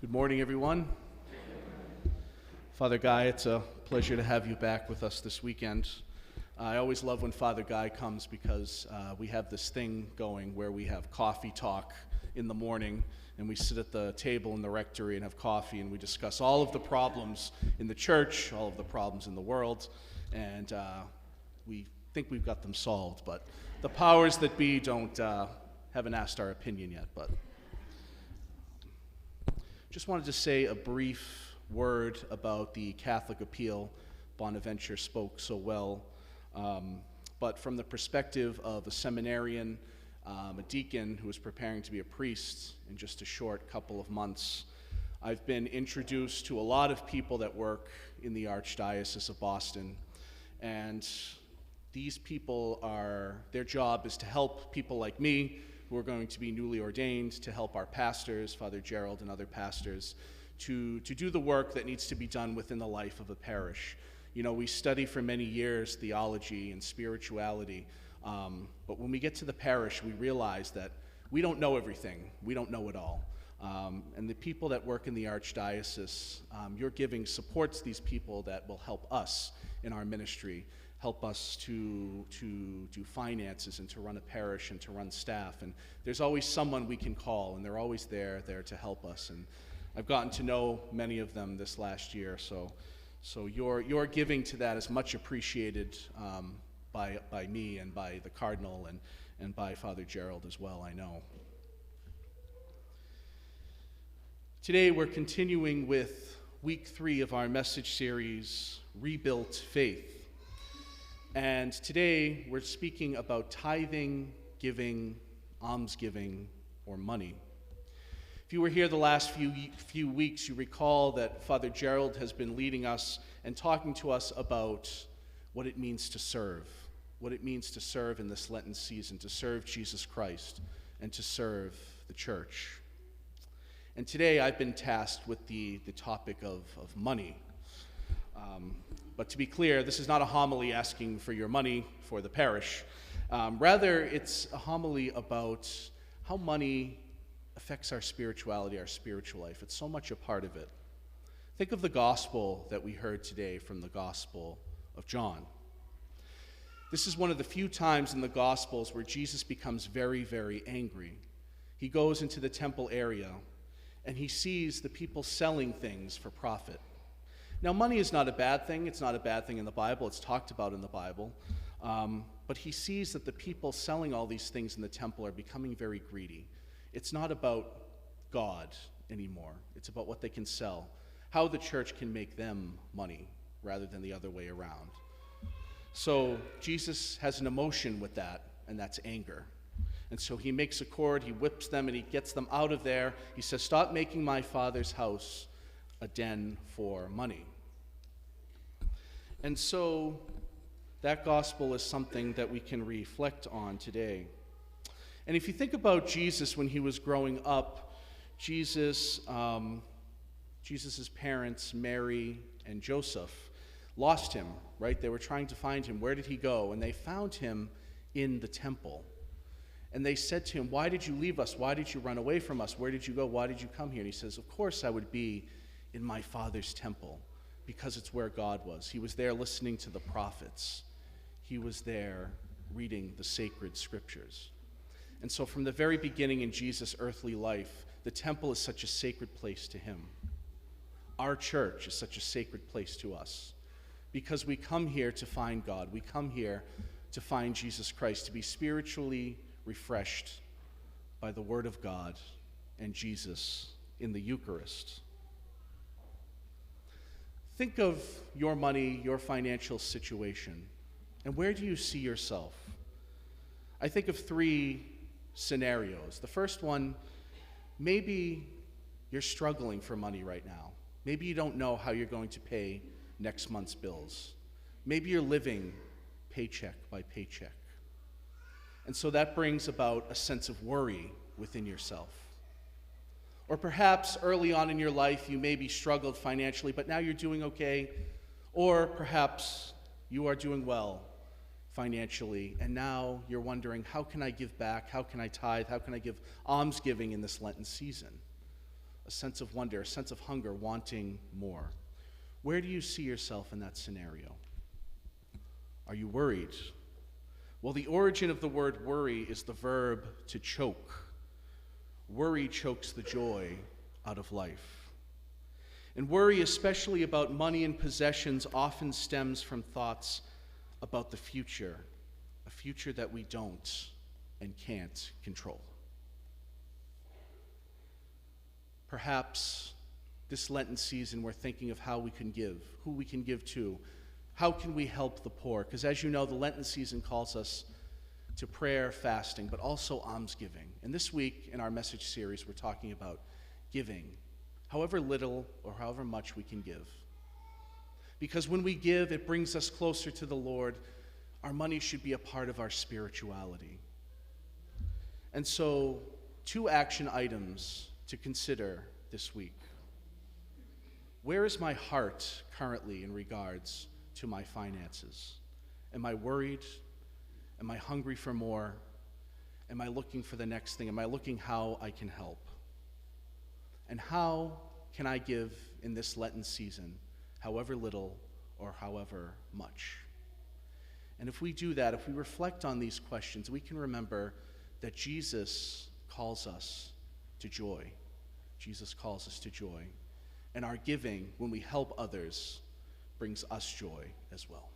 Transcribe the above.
Good morning, everyone. Father Guy, it's a pleasure to have you back with us this weekend. I always love when Father Guy comes because we have this thing going where we have coffee talk in the morning, and we sit at the table in the rectory and have coffee, and we discuss all of the problems in the church, all of the problems in the world, and we think we've got them solved, but the powers that be haven't asked our opinion yet. But just wanted to say a brief word about the Catholic appeal. Bonaventure spoke so well, but from the perspective of a seminarian, a deacon who is preparing to be a priest in just a short couple of months, I've been introduced to a lot of people that work in the Archdiocese of Boston, and these people their job is to help people like me who are going to be newly ordained, to help our pastors, Father Gerald and other pastors, to do the work that needs to be done within the life of a parish. You know, we study for many years theology and spirituality, but when we get to the parish, we realize that we don't know everything. We don't know it all. And the people that work in the Archdiocese, your giving supports these people that will help us in our ministry, help us to do finances and to run a parish and to run staff. And there's always someone we can call, and they're always there to help us. And I've gotten to know many of them this last year, so your giving to that is much appreciated by me and by the Cardinal and by Father Gerald as well, I know. Today we're continuing with week 3 of our message series, Rebuilt Faith. And today we're speaking about tithing, giving, almsgiving, or money. If you were here the last few weeks, you recall that Father Gerald has been leading us and talking to us about what it means to serve in this Lenten season, to serve Jesus Christ and to serve the church. And today I've been tasked with the topic of money. But to be clear, this is not a homily asking for your money for the parish. Rather, it's a homily about how money affects our spirituality, our spiritual life. It's so much a part of it. Think of the gospel that we heard today from the Gospel of John. This is one of the few times in the Gospels where Jesus becomes very, very angry. He goes into the temple area and he sees the people selling things for profit. Now, money is not a bad thing. It's not a bad thing in the Bible. It's talked about in the Bible. But he sees that the people selling all these things in the temple are becoming very greedy. It's not about God anymore. It's about what they can sell, how the church can make them money rather than the other way around. So Jesus has an emotion with that, and that's anger. And so he makes a cord, he whips them, and he gets them out of there. He says, "Stop making my Father's house a den for money." And so that gospel is something that we can reflect on today. And if you think about Jesus when he was growing up, Jesus's parents, Mary and Joseph, lost him, right? They were trying to find him. Where did he go? And they found him in the temple. And they said to him, "Why did you leave us? Why did you run away from us? Where did you go? Why did you come here?" And he says, "Of course I would be in my Father's temple, because it's where God was." He was there listening to the prophets. He was there reading the sacred scriptures. And so from the very beginning in Jesus' earthly life, the temple is such a sacred place to him. Our church is such a sacred place to us because we come here to find God. We come here to find Jesus Christ, to be spiritually refreshed by the Word of God and Jesus in the Eucharist. Think of your money, your financial situation, and where do you see yourself? I think of 3 scenarios. The first one, maybe you're struggling for money right now. Maybe you don't know how you're going to pay next month's bills. Maybe you're living paycheck by paycheck. And so that brings about a sense of worry within yourself. Or perhaps early on in your life you maybe struggled financially, but now you're doing okay. Or perhaps you are doing well financially, and now you're wondering, how can I give back? How can I tithe? How can I give almsgiving in this Lenten season? a sense of wonder, a sense of hunger, wanting more. Where do you see yourself in that scenario? Are you worried? Well, the origin of the word worry is the verb to choke. Worry chokes the joy out of life. And worry, especially about money and possessions, often stems from thoughts about the future, a future that we don't and can't control. Perhaps this Lenten season we're thinking of how we can give, who we can give to, how can we help the poor? Because as you know, the Lenten season calls us to prayer, fasting, but also almsgiving. And this week in our message series, we're talking about giving, however little or however much we can give. Because when we give, it brings us closer to the Lord. Our money should be a part of our spirituality. And so, 2 action items to consider this week. Where is my heart currently in regards to my finances? Am I worried? Am I hungry for more? Am I looking for the next thing? Am I looking how I can help? And how can I give in this Lenten season, however little or however much? And if we do that, if we reflect on these questions, we can remember that Jesus calls us to joy. Jesus calls us to joy. And our giving, when we help others, brings us joy as well.